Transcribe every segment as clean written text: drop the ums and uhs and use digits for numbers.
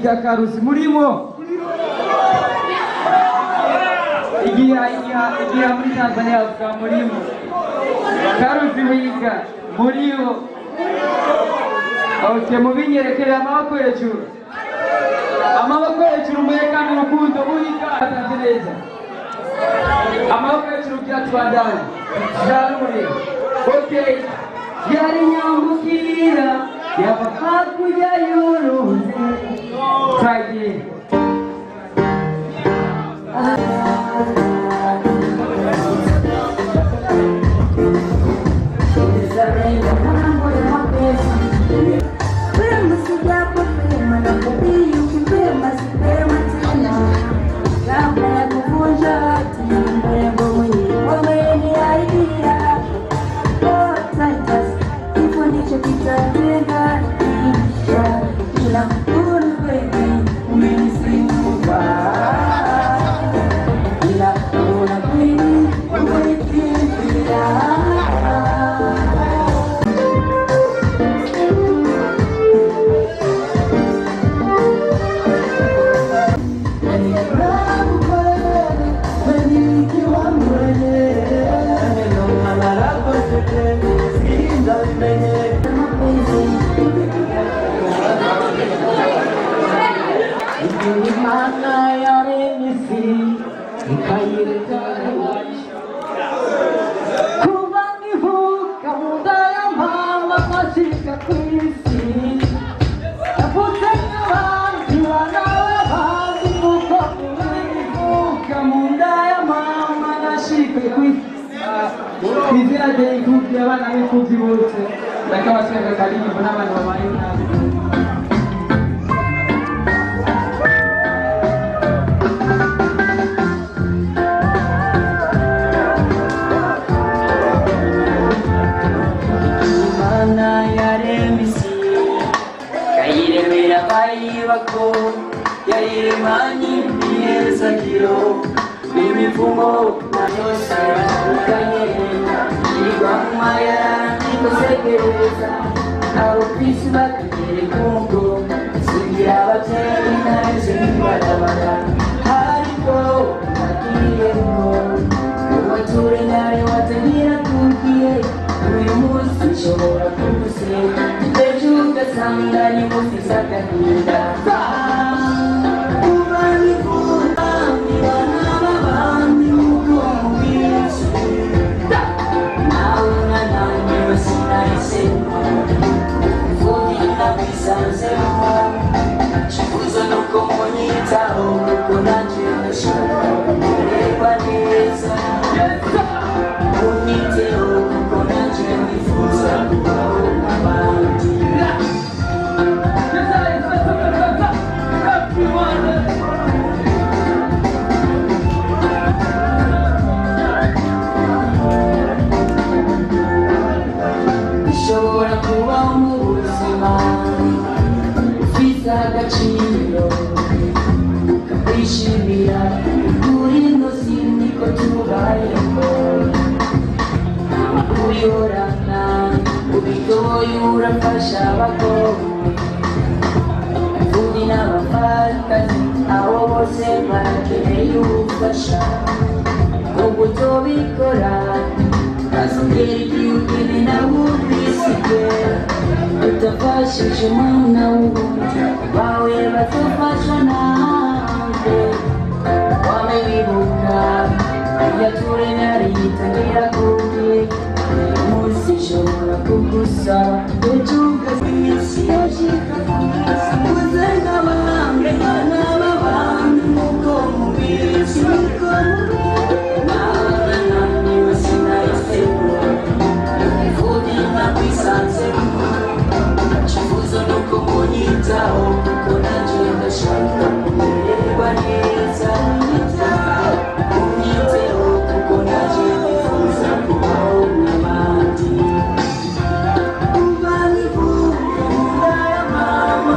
rya Karusi murimo igiha muri Tanzania uka murimo Karusi wiga muriho okay mubinyerekere amaboko hejuru mwerekana urukundo wiga atanzaneza amaboko hejuru bya tubandanye zarure okay yari nyambukira yava hakurya y'uruzi try again Izina de ikuti abana b'imfuvyi bose bakabasanga karirimbo n'abantu babaye nabi Imana yaremye isi kayiremera bayibako yayiremanye imyezagiro imivumo na yose yatandukanye Maya nikusegereza abo kwisi bakagere kungo sugira abavyeyi nanje nibadabara ariko nagiyemo uwature nawe watangira tugiye uyu munsi nshobora kuguseka ejo ugasanga ni mufise agahinda urafasha abagore imfubyi n'abapfakazi abo bose barakeneye ubufasha ubwo utobikora bazongera igihugu ni nawe ubisige utafashije umwana w'ubundi bawe bazofashwa nawe wame wibuka yature nari yitangira kubi munsi nshobora kugusaba utuga iminsi yashika kuze nk'abahanga n'ababandi nk'uko mubizi nawe naniwe sinayisemo imfubyi nakwisanzemo ikifuzo nuko munyitaho kuko nanje ndashaka kumererwa neza unyiteho kuko nanje nifuza kubaho n'abandi Mama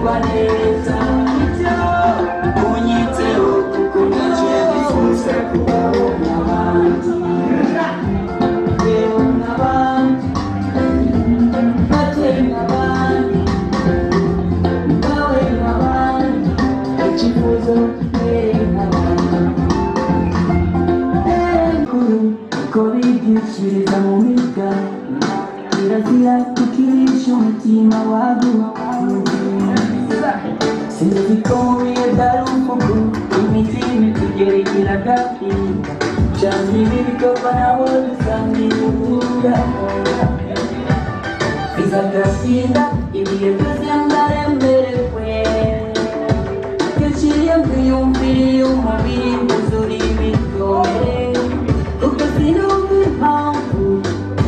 kumererwa neza unyiteho kuko nacyo nifuza kubaho nk'abandi yewe nk'abandi natwe nk'abandi nawe nk'abandi icyifuzo mbere nk'abandi uko bigishiriza mu miga kirazira kukirisha umutima waguha sinzi ko mu bihe byari umvugo imitima itugerekera agahinda cyane ibi bikorwa nabo dusangiye ubuga biza agahinda ibihe byose ndaremerewe yaciye kwiyumvira umubiri wuzura ibigoye kuko sinumva impamvu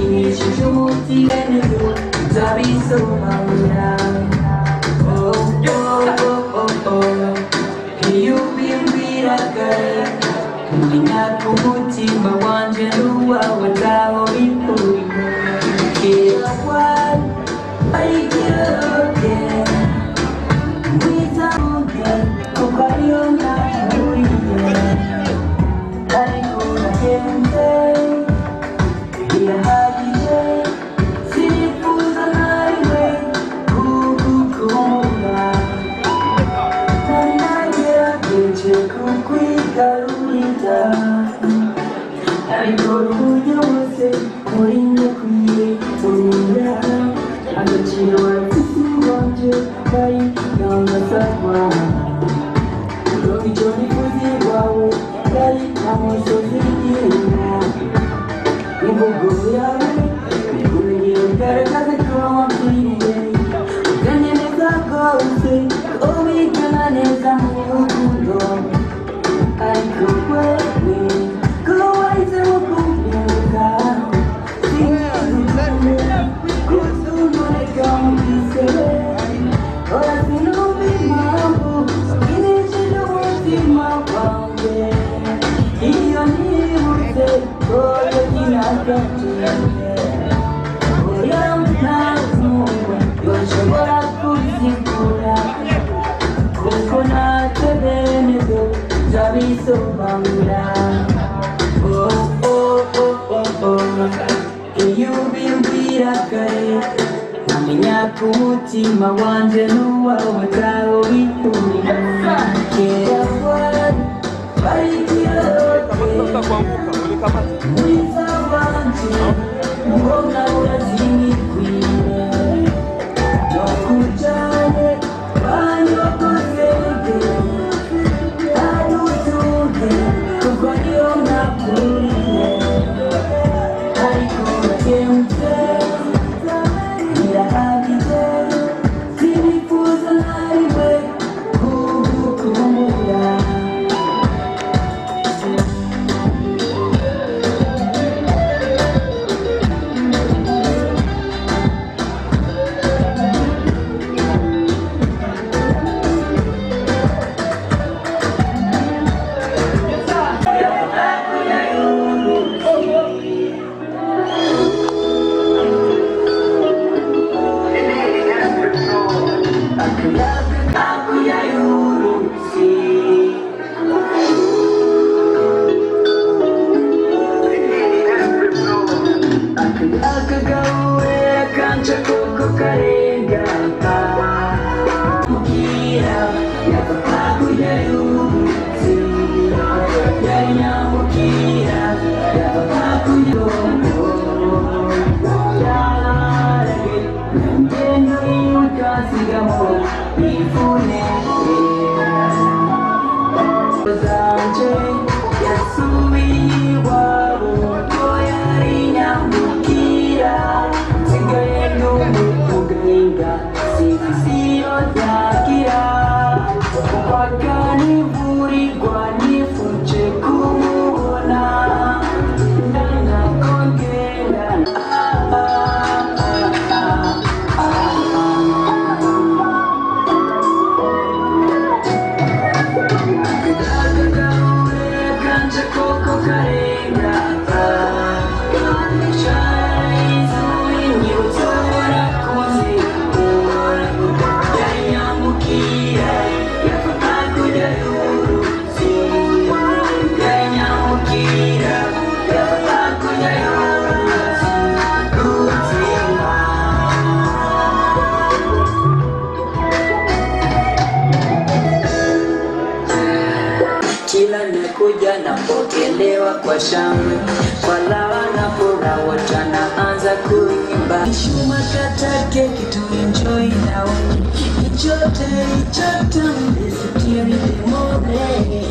inishije umutima neza nzabisobanura iyo ubimbwira kare kumenya ko umutima wanje n'uwawe ntaho bihurira kera wari arigiroge mwiza muge kuko ariyo ntahuriye ariko urahenze birahagije sinifuza na rimwe kugukumbura nari nagerageje kukwigarurira ariko uburyo bwose muri njye kwiyetura agaciro wafite wanje kari yangasagwa icyo nikuzi wawe kari amusozi y'igihina imvugo yawe urugero rugaragaza ko wambwiriye ukanyemeza rwose ko wigana neza mu rukundo ariko wewe ko wahisemo kumbyuka kuzumureka mubisebe ora sinumva impamvu inishije umutima wanjye iyo nibutse koyo kinagatinze oya ntakumva yoshobora kuzikura kuko natwe bene byo nzabisobanura iyo ubimbwira kare nkamenya ko umutima wanje n'uwawe ntaho bihurira kera wari barigiroge mwiza wanje mbona urazimikwire no kujane banyogozege adutunge kuko niyo nakuriye ariko urahenze birahagije sinifuza na rimwe kugukumbura akagahura kanje koko karenga mubwira yava hakurya y'uruzi yari nyamubwira yava hakurya yarage ngendo yiwe kasigamo ifune zanje yasubiye iwabo ko yari nyamubwira nsigaye n'umuvuga sivisiyo ntagira mpaka nivurirwa nifuje kumubona ndanakongera wanakuja na pokelewa kwa shangwe, walawa na furaha wote wanaanza kuimba. Shuma kata keki tu enjoy now, ichote mlisikia mimore.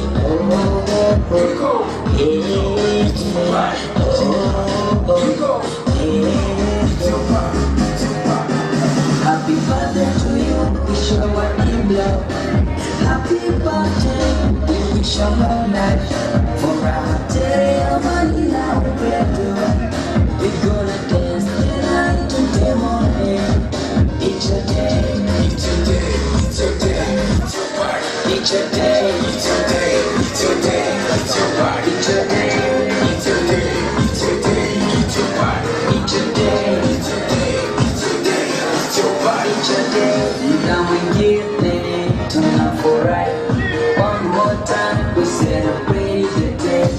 Happy birthday to you, wish you a new love. Happy birthday, we wish you long life. For our day of Manila, we're gonna dance the night to the morning. It's your day, it's your day, it's your day, it's your party. It's your day, it's your day, it's your day, it's your party. It's your day, it's your day, it's your day, it's your party. It's your day, it's your day, it's your day, it's your party. It's your day, now we get there tunafurahi. One more time we celebrate the day.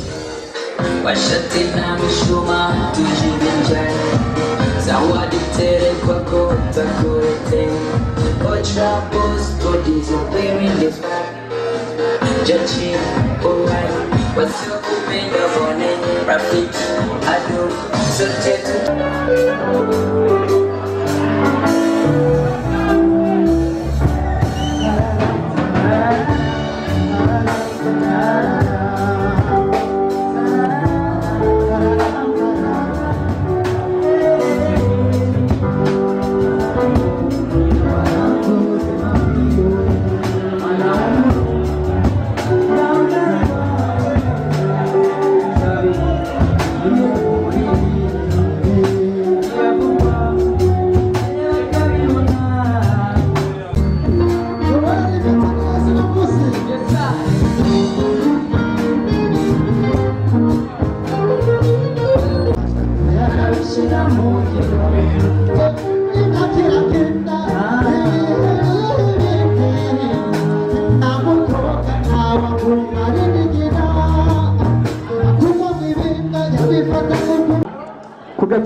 Washa tena mishumaa tujivinjari, zawadi tele kwako takuletea. Ultra Boost bodies are wearing this back. Judging, alright, wasiokupenda mbone rafiki adu sote tu.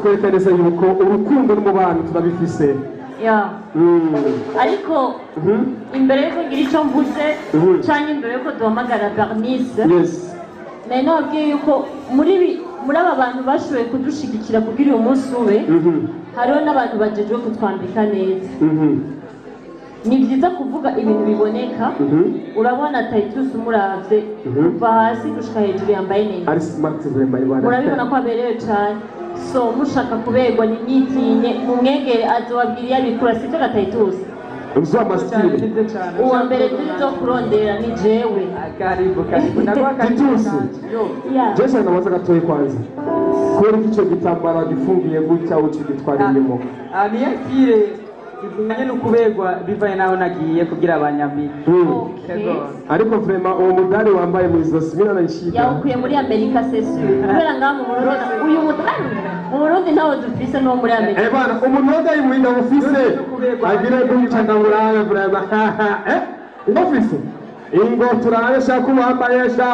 Twerekana yuko urukundo mu bantu turabifise. Ariko imbere yuko ngira icyo mvuze cyangwa imbere yuko duhamagara Bernice, nabwiye yuko muri aba bantu bashoboye kudushigikira kugira uyu munsi ube, hariho n'abantu bajejwe kutwambika neza. Ni byiza kuvuga ibintu biboneka. Urabona Titus umuravye kuva hasi gushika hejuru yambaye neza, urabibona ko aberewe cyane. So mushaka kuberwa ni myitinye mumwegere azobabwira yabikura sicyo Titus. Uwa mbere tuzo kurondera ni jewe. Karibu nagwa Titus. Jesha namaze gatoye kwanza. Kuri kicho gitambara gifungiye gutya ucigitwariyemo. Niyakire Ibimanye n'ukubegwa bivaye naho nagiye kugira abanyambi. Ariko vraiment uwo mudari wambaye mu izosi mina nayishika. Yakuye muri Amerika sesu. Kubera ngaho mu Burundi uyu mudari mu Burundi nawo dufise no muri Amerika. Bana umuntu wadaye mu inda ufise agira gucanga murabe vraiment. Ufise ingo turaye shaka wambaye sha.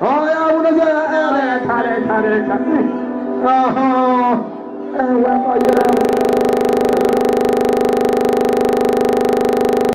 Oya unaza kare. Aha. Wambaye